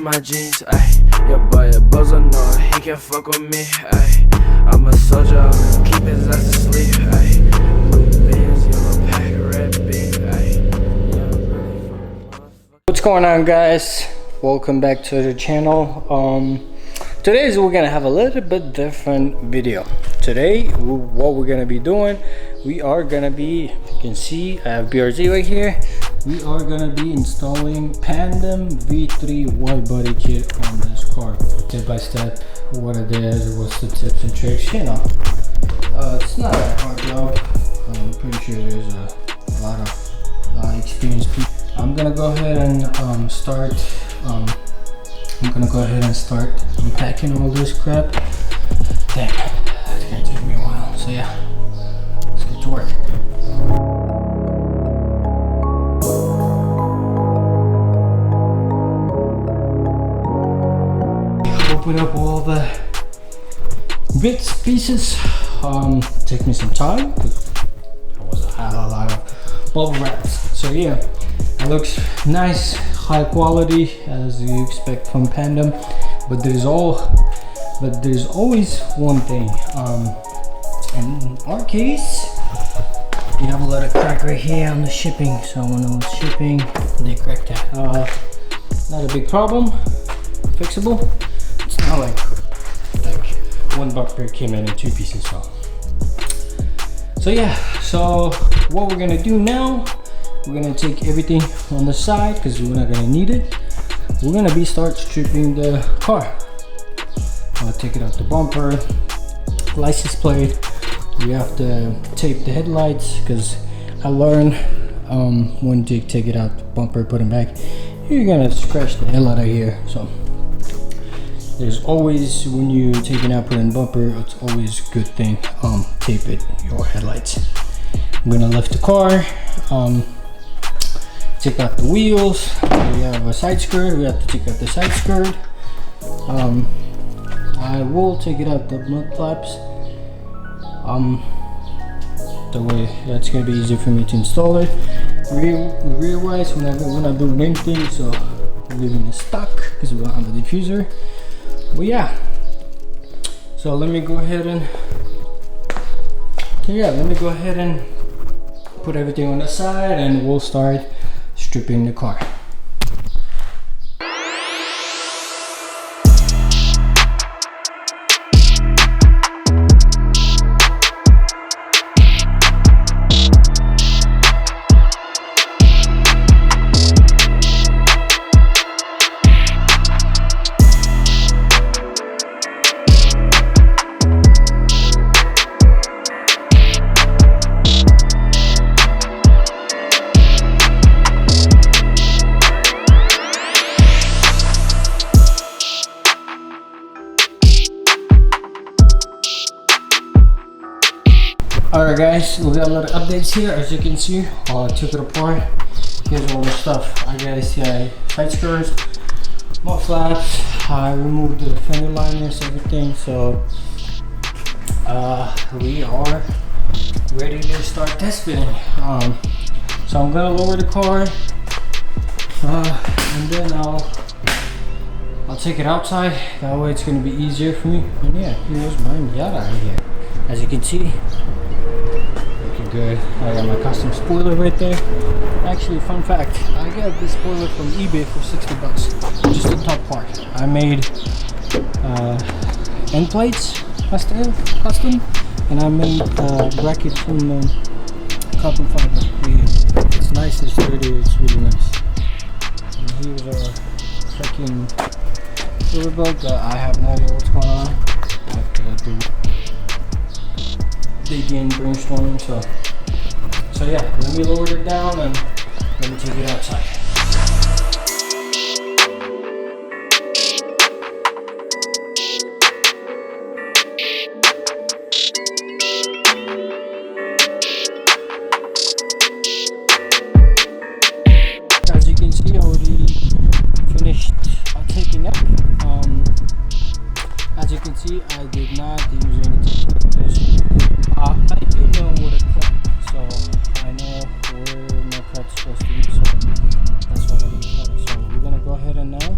my jeans, ayy. Your boy a buzzer, no, he can fuck with me, ayy. I'm a soldier, I'ma keep his ass asleep, ayy. Blue beans, yellow pack, red bean, ayy. What's going on, guys? Welcome back to the channel. Today we're gonna have a little bit different video. Today what we're gonna be doing, we are gonna be, you can see I have BRZ right here. We are gonna be installing Pandem V3 wide body kit on this car, step by step, what it is, what's the tips and tricks, you know. It's not a hard job. I'm pretty sure there's a lot of experienced people. I'm gonna go ahead and start unpacking all this crap. Damn, it's gonna take me a while. So yeah, let's get to work. Open up all the bits, pieces. Take me some time because there was a lot of bubble wraps. So yeah, it looks nice, high quality as you expect from Pandem, but there's always one thing. In our case, we have a lot of crack right here on the shipping. So when it was shipping, they cracked that. Not a big problem, fixable. It's not like one bumper came in two pieces. So yeah, so what we're gonna do now, we're gonna take everything on the side because we're not gonna need it. We're gonna start stripping the car. I'll take it out the bumper, license plate. We have to tape the headlights because I learned when to take it out the bumper, put them back, you're gonna scratch the hell out of here. So there's always, when you take it out, put in bumper, it's always a good thing, tape it, your headlights. I'm gonna lift the car, take out the wheels. We have a side skirt, we have to take out the side skirt. I will take it out the mud flaps. The way that's gonna be easier for me to install it. Rear wise, we're not doing anything, so we're leaving it stock because we don't have the diffuser. But yeah, so let me go ahead and put everything on the side and we'll start stripping the car. Alright guys, we got a lot of updates here. As you can see, I took it apart. Here's all the stuff. I got side skirts, mud flaps. I removed the fender liners, everything. So we are ready to start test fitting. So I'm gonna lower the car, and then I'll take it outside. That way it's gonna be easier for me. And yeah, here's my Miata right here. As you can see, looking good. I got my custom spoiler right there. Actually, fun fact, I got this spoiler from eBay for 60 bucks. Just the top part. I made end plates custom, and I made bracket from carbon fiber. It's nice, it's sturdy, it's really nice. And here's a freaking silver belt that I have no idea what's going on. I have to do digging, brainstorming. So yeah, let me lower it down and let me take it outside. As you can see, I already finished taking up. As you can see, I did not use anything like this. I do know what it cut, so I know where my cut's supposed to be, so that's what I'm gonna cut. So we're gonna go ahead and now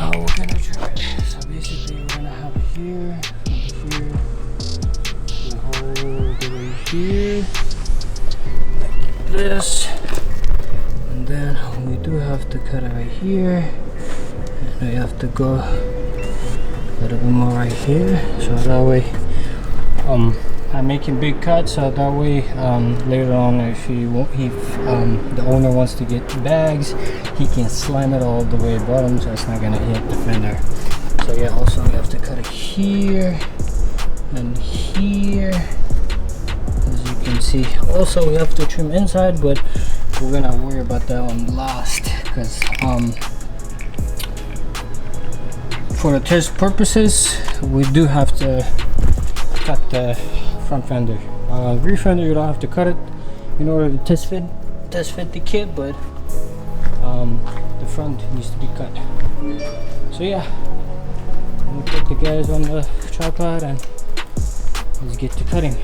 how we're gonna trim it. So basically we're gonna have it here, the whole the way here, like this. And then we do have to cut it right here. And we have to go a little bit more right here. So that way, I'm making big cuts, so that way later on if the owner wants to get bags, he can slam it all the way bottom so it's not gonna hit the fender. So yeah, also we have to cut it here and here, as you can see. Also we have to trim inside, but we're gonna worry about that one last, because for the test purposes we do have to cut the front fender. Rear fender you don't have to cut it in order to test fit the kit, but the front needs to be cut. So yeah, I'm gonna put the guys on the tripod and let's get to cutting.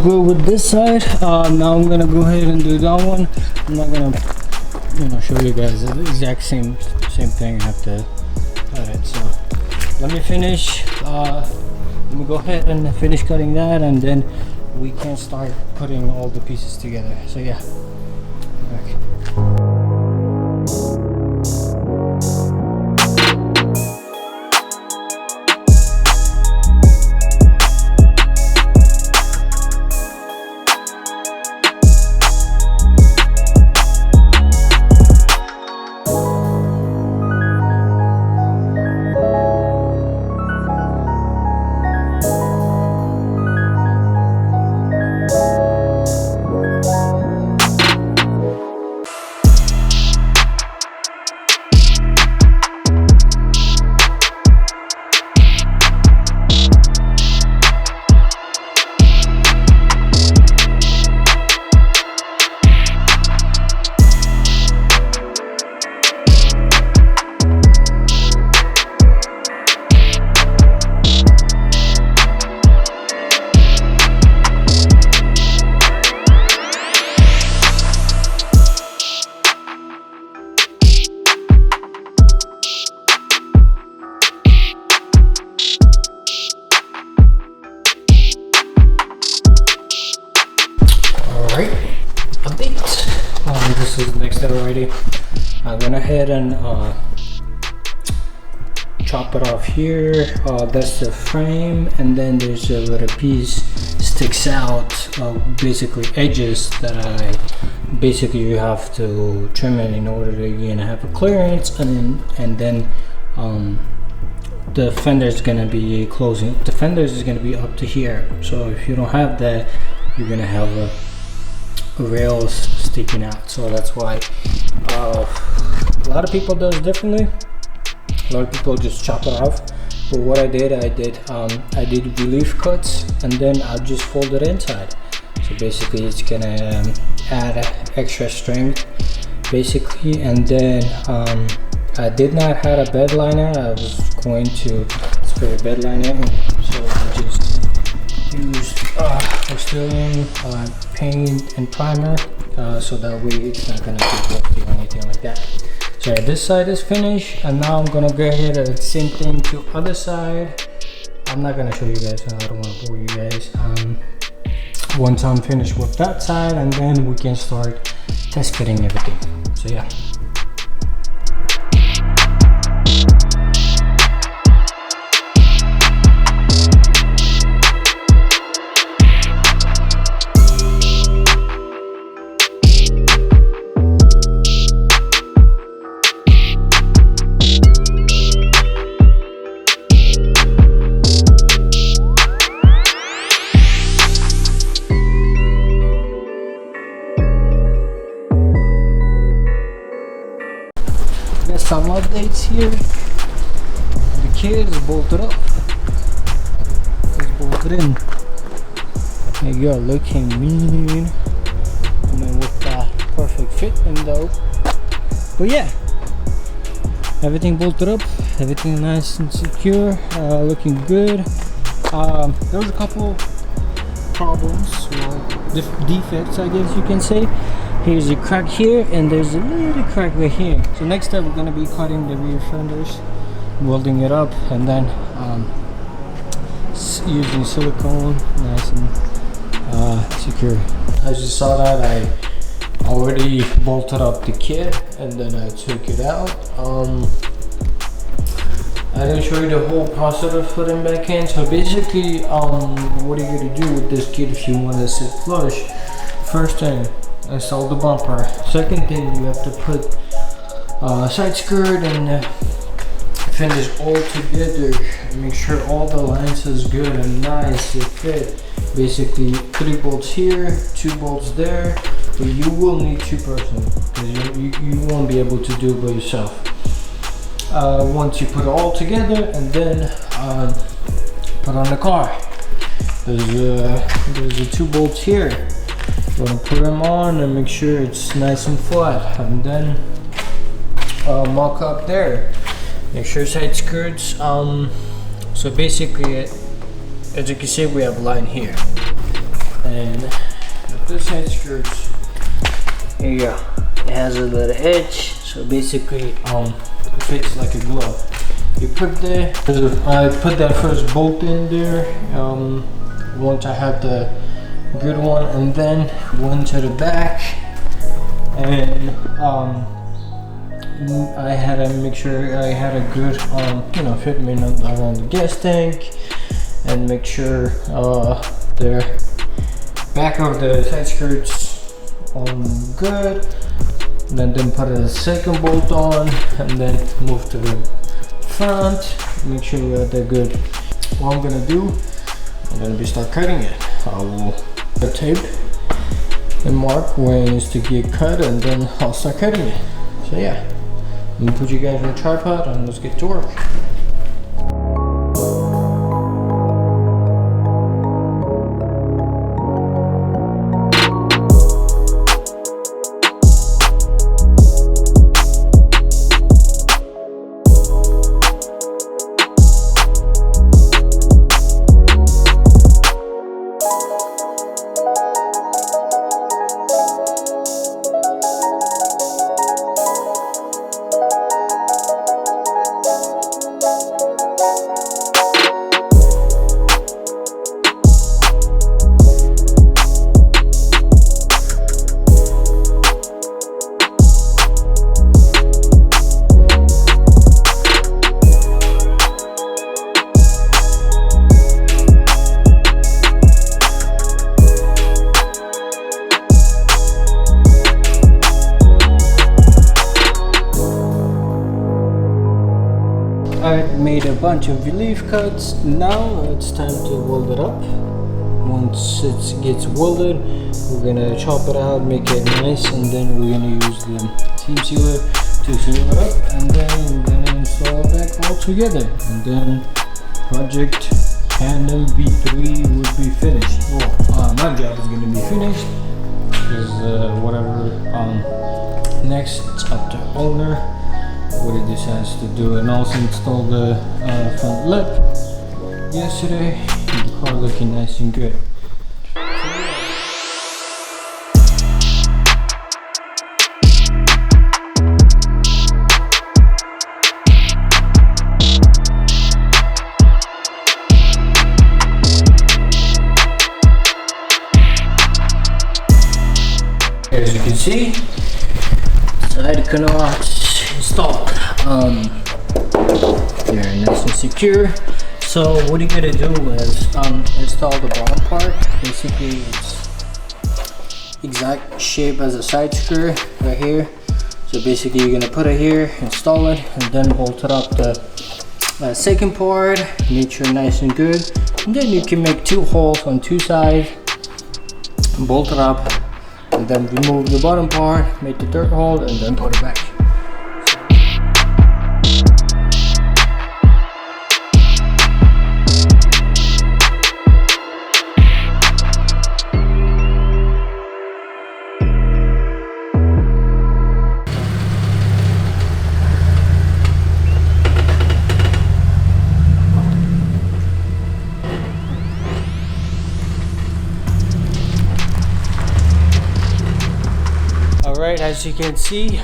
Good with this side. Now I'm gonna go ahead and do that one. I'm not gonna show you guys the exact same thing. I have to cut it. So let me finish. Let me go ahead and finish cutting that, and then we can start putting all the pieces together. So yeah. Okay. This is next already. I went ahead and chop it off here. That's the frame, and then there's a little piece sticks out, basically edges that you have to trim it in order to have a clearance, and then the fender is gonna be closing. The fenders is gonna be up to here. So if you don't have that, you're gonna have a rails sticking out. So that's why a lot of people does differently. A lot of people just chop it off, but what I did relief cuts, and then I just fold it inside. So basically it's gonna add extra strength basically. And then I did not have a bed liner. I was going to spray a bed liner, so I just used Australian paint and primer, so that way it's not gonna be bulky or anything like that. So yeah, this side is finished, and now I'm gonna go ahead and the same thing to other side. I'm not gonna show you guys, I don't want to bore you guys. Once I'm finished with that side, and then we can start test fitting everything. So yeah. some updates here. The kit is bolted up. It's bolted in. There you go, looking mean. I mean, with that perfect fit in though. But yeah, everything bolted up, everything nice and secure, looking good. There was a couple problems, well, defects I guess you can say. Here's a crack here and there's a little crack right here. So next step we're going to be cutting the rear fenders, welding it up, and then using silicone nice and secure. As you saw that, I already bolted up the kit and then I took it out. I didn't show you the whole process of putting back in. So basically, what are you gonna do with this kit if you want to sit flush? First thing, install the bumper. Second thing, you have to put side skirt and fenders all together. Make sure all the lines is good and nice. It fit. Basically, 3 bolts here, 2 bolts there. But you will need 2 persons because you won't be able to do it by yourself. Once you put it all together and then put on the car, there's the 2 bolts here. You want to put them on and make sure it's nice and flat, and then mock up there. Make sure side skirts. So basically, as you can see, we have a line here, and with the side skirts, here you go. It has a little edge, so basically, it fits like a glove. You put I put that first bolt in there. Once I had the good one, and then went to the back, and I had to make sure I had a good fitment around the gas tank, and make sure the back of the side skirts good. And then put a second bolt on, and then move to the front. Make sure they're good. What I'm gonna do, I'm gonna start cutting it. I will tape and mark where it needs to get cut, and then I'll start cutting it. So yeah, let me put you guys on the tripod and let's get to work. I made a bunch of relief cuts. Now it's time to weld it up. Once it gets welded, we're gonna chop it out, make it nice, and then we're gonna use the seam sealer to seal it up, and then we're gonna install it back all together, and then project Pandem V3 would be finished. Well, my job is gonna be finished, because whatever next, it's up to owner what he decides to do. And also install the front lip yesterday. The car looking nice and good. As you can see, side canards installed. They're nice and secure. So what you're gonna do is install the bottom part. Basically, it's exact shape as a side screw right here. So basically, you're gonna put it here, install it, and then bolt it up the second part. Make sure nice and good, and then you can make 2 holes on 2 sides, bolt it up, and then remove the bottom part, make the 3rd hole, and then put it back. as you can see,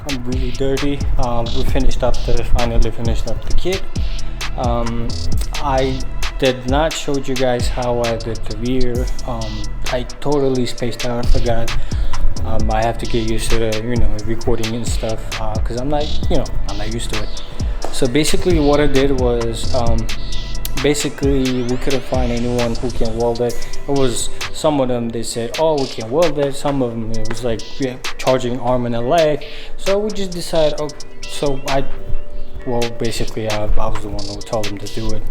I'm really dirty. We finally finished up the kit. I did not show you guys how I did the rear. I totally spaced out, forgot. I have to get used to the recording and stuff, because I'm not used to it. So basically what I did was, basically we couldn't find anyone who can weld it. It was some of them, they said, oh, we can weld it. Some of them it was like charging arm and a leg. So we just decided, basically I was the one who told them to do it.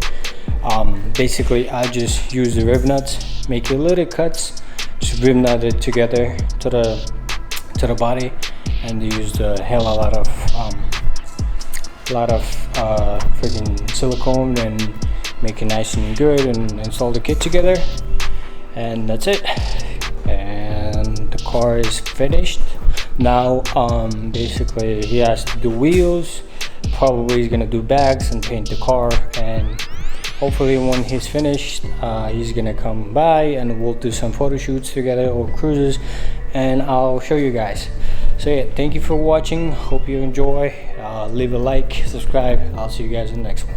Basically I just used the rib nuts, make a little cuts, just rib nut it together to the body, and they used a lot of freaking silicone and make it nice and good, and install the kit together, and that's it. And the car is finished now. Basically he has to do wheels, probably he's gonna do bags and paint the car, and hopefully when he's finished, he's gonna come by and we'll do some photo shoots together or cruises, and I'll show you guys. So yeah, thank you for watching, hope you enjoy. Leave a like, subscribe. I'll see you guys in the next one.